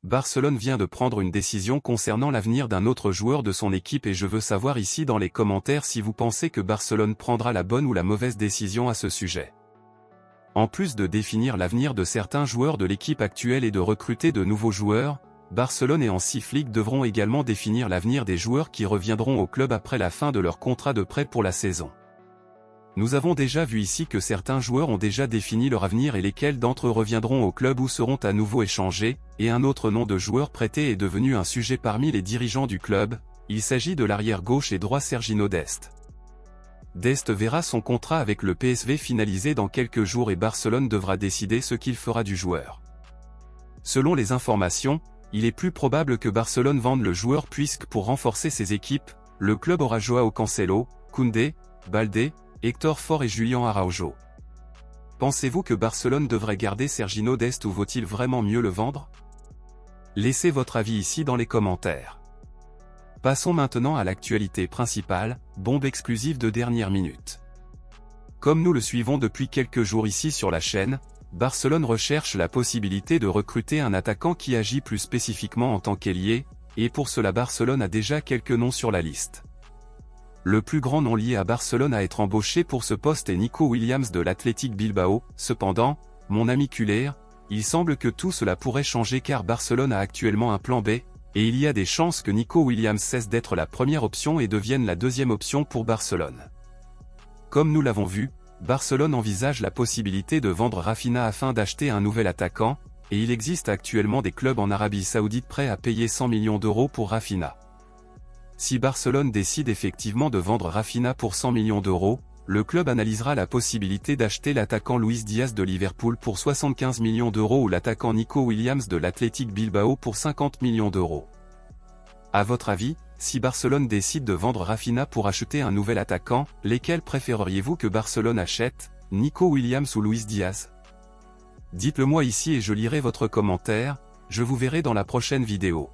Barcelone vient de prendre une décision concernant l'avenir d'un autre joueur de son équipe et je veux savoir ici dans les commentaires si vous pensez que Barcelone prendra la bonne ou la mauvaise décision à ce sujet. En plus de définir l'avenir de certains joueurs de l'équipe actuelle et de recruter de nouveaux joueurs, Barcelone et Hansi Flick devront également définir l'avenir des joueurs qui reviendront au club après la fin de leur contrat de prêt pour la saison. Nous avons déjà vu ici que certains joueurs ont déjà défini leur avenir et lesquels d'entre eux reviendront au club ou seront à nouveau échangés, et un autre nom de joueur prêté est devenu un sujet parmi les dirigeants du club, il s'agit de l'arrière gauche et droit Serginho Dest. Dest verra son contrat avec le PSV finalisé dans quelques jours et Barcelone devra décider ce qu'il fera du joueur. Selon les informations, il est plus probable que Barcelone vende le joueur puisque pour renforcer ses équipes, le club aura Joao Cancelo, Koundé, Baldé, Hector Ford et Julián Araujo. Pensez-vous que Barcelone devrait garder Serginho Dest ou vaut-il vraiment mieux le vendre? Laissez votre avis ici dans les commentaires. Passons maintenant à l'actualité principale, bombe exclusive de dernière minute. Comme nous le suivons depuis quelques jours ici sur la chaîne, Barcelone recherche la possibilité de recruter un attaquant qui agit plus spécifiquement en tant qu'ailier, et pour cela Barcelone a déjà quelques noms sur la liste. Le plus grand nom lié à Barcelone à être embauché pour ce poste est Nico Williams de l'Athletic Bilbao. Cependant, mon ami Culler, il semble que tout cela pourrait changer car Barcelone a actuellement un plan B, et il y a des chances que Nico Williams cesse d'être la première option et devienne la deuxième option pour Barcelone. Comme nous l'avons vu, Barcelone envisage la possibilité de vendre Rafinha afin d'acheter un nouvel attaquant, et il existe actuellement des clubs en Arabie Saoudite prêts à payer 100 millions d'euros pour Rafinha. Si Barcelone décide effectivement de vendre Rafinha pour 100 millions d'euros, le club analysera la possibilité d'acheter l'attaquant Luis Diaz de Liverpool pour 75 millions d'euros ou l'attaquant Nico Williams de l'Athletic Bilbao pour 50 millions d'euros. À votre avis, si Barcelone décide de vendre Rafinha pour acheter un nouvel attaquant, lesquels préféreriez-vous que Barcelone achète, Nico Williams ou Luis Diaz? Dites-le moi ici et je lirai votre commentaire, je vous verrai dans la prochaine vidéo.